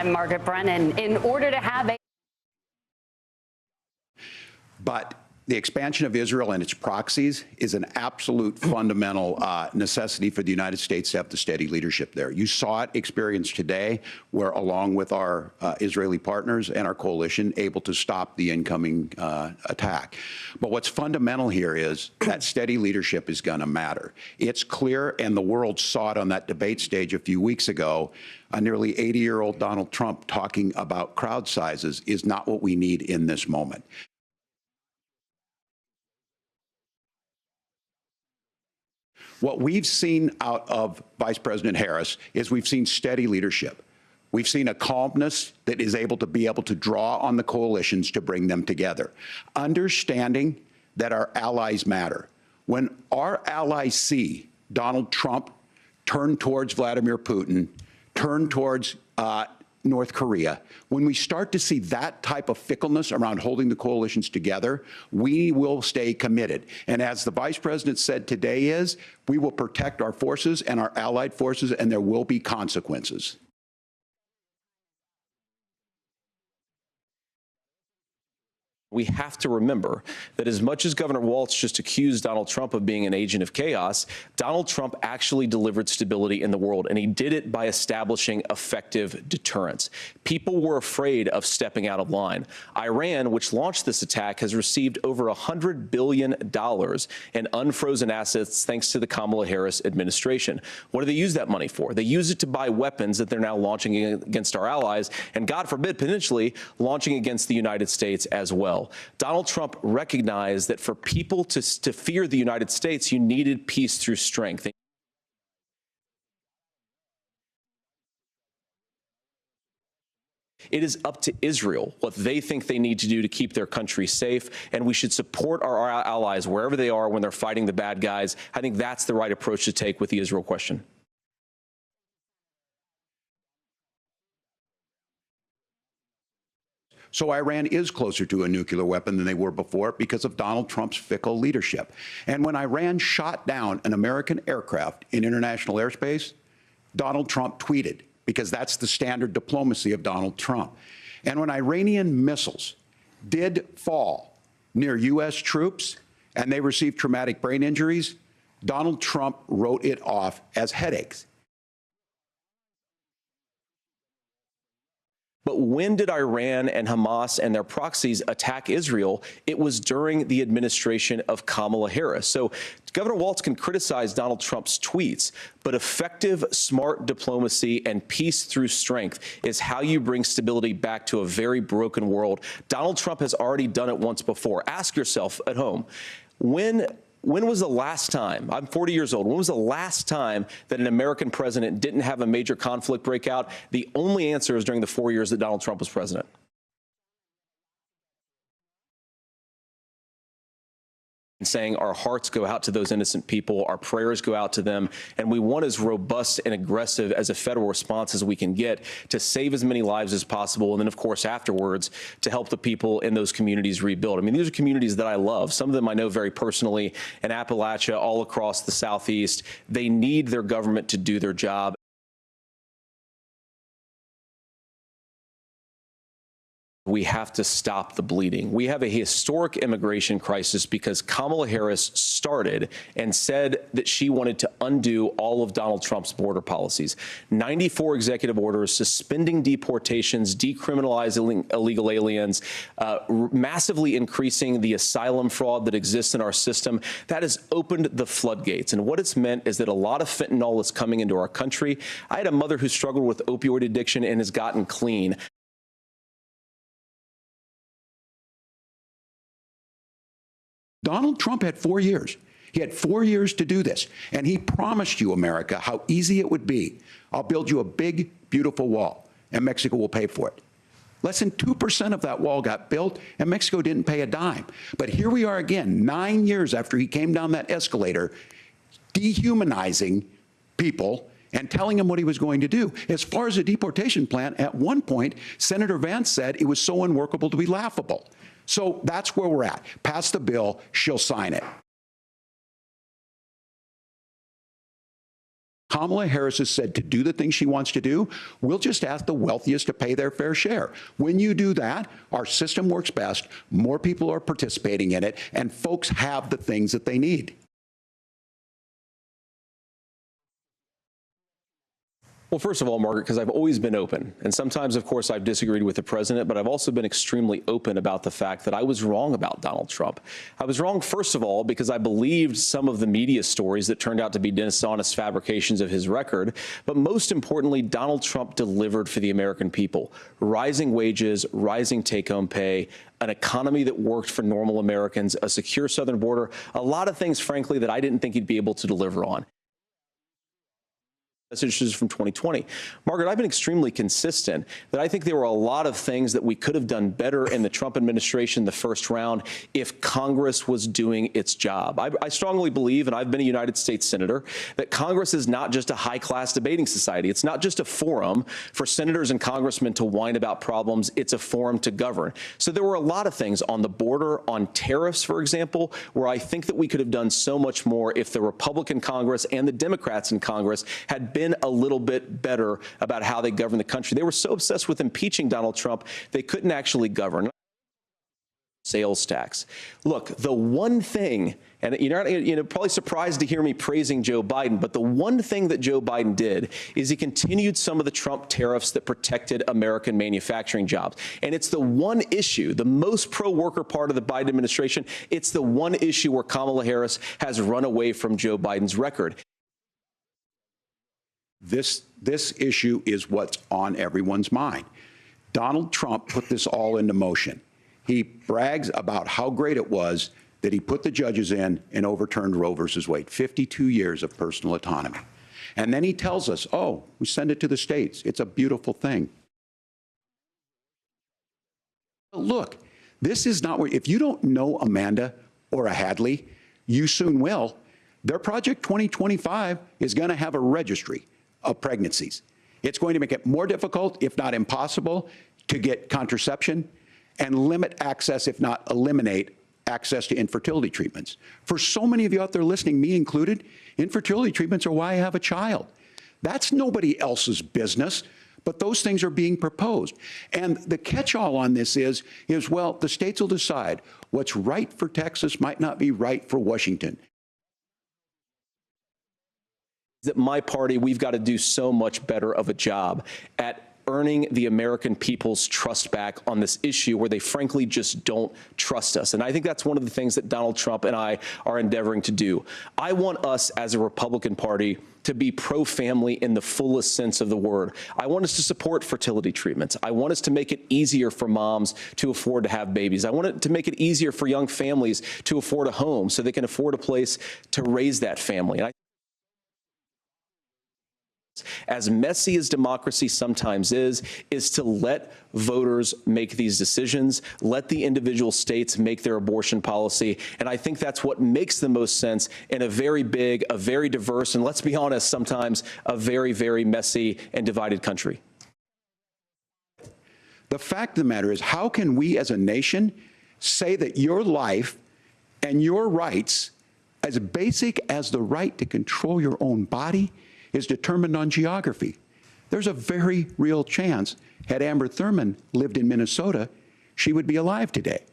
I'm Margaret Brennan. In order to have a But the expansion of Israel and its proxies is an absolute fundamental necessity for the United States to have the steady leadership there. You saw it experienced today, where along with our Israeli partners and our coalition, able to stop the incoming attack. But what's fundamental here is that steady leadership is going to matter. It's clear, and the world saw it on that debate stage a few weeks ago. A nearly 80-year-old Donald Trump talking about crowd sizes is not what we need in this moment. What we've seen out of Vice President Harris is we've seen steady leadership. We've seen a calmness that is able to draw on the coalitions to bring them together, understanding that our allies matter. When our allies see Donald Trump turn towards Vladimir Putin, turn towards North Korea, when we start to see that type of fickleness around holding the coalitions together, we will stay committed. And as the Vice President said today we will protect our forces and our allied forces, and there will be consequences. We have to remember that as much as Governor Walz just accused Donald Trump of being an agent of chaos, Donald Trump actually delivered stability in the world, and he did it by establishing effective deterrence. People were afraid of stepping out of line. Iran, which launched this attack, has received over $100 billion in unfrozen assets thanks to the Kamala Harris administration. What do they use that money for? They use it to buy weapons that they're now launching against our allies, and God forbid, potentially launching against the United States as well. Donald Trump recognized that for people to fear the United States, you needed peace through strength. It is up to Israel what they think they need to do to keep their country safe, and we should support our allies wherever they are when they're fighting the bad guys. I think that's the right approach to take with the Israel question. So Iran is closer to a nuclear weapon than they were before because of Donald Trump's fickle leadership. And when Iran shot down an American aircraft in international airspace, Donald Trump tweeted, because that's the standard diplomacy of Donald Trump. And when Iranian missiles did fall near U.S. troops and they received traumatic brain injuries, Donald Trump wrote it off as headaches. But when did Iran and Hamas and their proxies attack Israel? It was during the administration of Kamala Harris. So Governor Walz can criticize Donald Trump's tweets, but effective, smart diplomacy and peace through strength is how you bring stability back to a very broken world. Donald Trump has already done it once before. Ask yourself at home, when was the last time, I'm 40 years old, when was the last time that an American president didn't have a major conflict break out? The only answer is during the 4 years that Donald Trump was president. Saying our hearts go out to those innocent people, our prayers go out to them, and we want as robust and aggressive as a federal response as we can get to save as many lives as possible, and then, of course, afterwards, to help the people in those communities rebuild. I mean, these are communities that I love. Some of them I know very personally in Appalachia, all across the Southeast. They need their government to do their job. We have to stop the bleeding. We have a historic immigration crisis because Kamala Harris started and said that she wanted to undo all of Donald Trump's border policies. 94 executive orders, suspending deportations, decriminalizing illegal aliens, massively increasing the asylum fraud that exists in our system. That has opened the floodgates. And what it's meant is that a lot of fentanyl is coming into our country. I had a mother who struggled with opioid addiction and has gotten clean. Donald Trump had 4 years. He had 4 years to do this. And he promised you, America, how easy it would be. I'll build you a big, beautiful wall, and Mexico will pay for it. Less than 2% of that wall got built, and Mexico didn't pay a dime. But here we are again, 9 years after he came down that escalator, dehumanizing people and telling them what he was going to do. As far as the deportation plan, at one point, Senator Vance said it was so unworkable to be laughable. So that's where we're at. Pass the bill, she'll sign it. Kamala Harris has said to do the things she wants to do, we'll just ask the wealthiest to pay their fair share. When you do that, our system works best, more people are participating in it, and folks have the things that they need. Well, first of all, Margaret, because I've always been open, and sometimes, of course, I've disagreed with the president, but I've also been extremely open about the fact that I was wrong about Donald Trump. I was wrong, first of all, because I believed some of the media stories that turned out to be dishonest fabrications of his record, but most importantly, Donald Trump delivered for the American people. Rising wages, rising take-home pay, an economy that worked for normal Americans, a secure southern border, a lot of things, frankly, that I didn't think he'd be able to deliver on. Messages from 2020. Margaret, I've been extremely consistent that I think there were a lot of things that we could have done better in the Trump administration the first round if Congress was doing its job. I strongly believe, and I've been a United States Senator, that Congress is not just a high-class debating society. It's not just a forum for senators and congressmen to whine about problems. It's a forum to govern. So there were a lot of things on the border, on tariffs, for example, where I think that we could have done so much more if the Republican Congress and the Democrats in Congress had been a little bit better about how they govern the country. They were so obsessed with impeaching Donald Trump, they couldn't actually govern. Sales tax. Look, the one thing, and you're probably surprised to hear me praising Joe Biden, but the one thing that Joe Biden did is he continued some of the Trump tariffs that protected American manufacturing jobs. And it's the one issue, the most pro-worker part of the Biden administration, it's the one issue where Kamala Harris has run away from Joe Biden's record. This issue is what's on everyone's mind. Donald Trump put this all into motion. He brags about how great it was that he put the judges in and overturned Roe versus Wade, 52 years of personal autonomy. And then he tells us, oh, we send it to the states. It's a beautiful thing. Look, this is not where, if you don't know Amanda or a Hadley, you soon will. Their Project 2025 is going to have a registry of pregnancies. It's going to make it more difficult, if not impossible, to get contraception and limit access, if not eliminate access to infertility treatments. For so many of you out there listening, me included, infertility treatments are why I have a child. That's nobody else's business, but those things are being proposed. And the catch-all on this is, well, the states will decide what's right for Texas might not be right for Washington. That my party, we've got to do so much better of a job at earning the American people's trust back on this issue where they frankly just don't trust us. And I think that's one of the things that Donald Trump and I are endeavoring to do. I want us as a Republican Party to be pro-family in the fullest sense of the word. I want us to support fertility treatments. I want us to make it easier for moms to afford to have babies. I want it to make it easier for young families to afford a home so they can afford a place to raise that family. And as messy as democracy sometimes is to let voters make these decisions, let the individual states make their abortion policy. And I think that's what makes the most sense in a very big, a very diverse, and let's be honest, sometimes a very, very messy and divided country. The fact of the matter is, how can we as a nation say that your life and your rights, as basic as the right to control your own body, is determined on geography? There's a very real chance, had Amber Thurman lived in Minnesota, she would be alive today.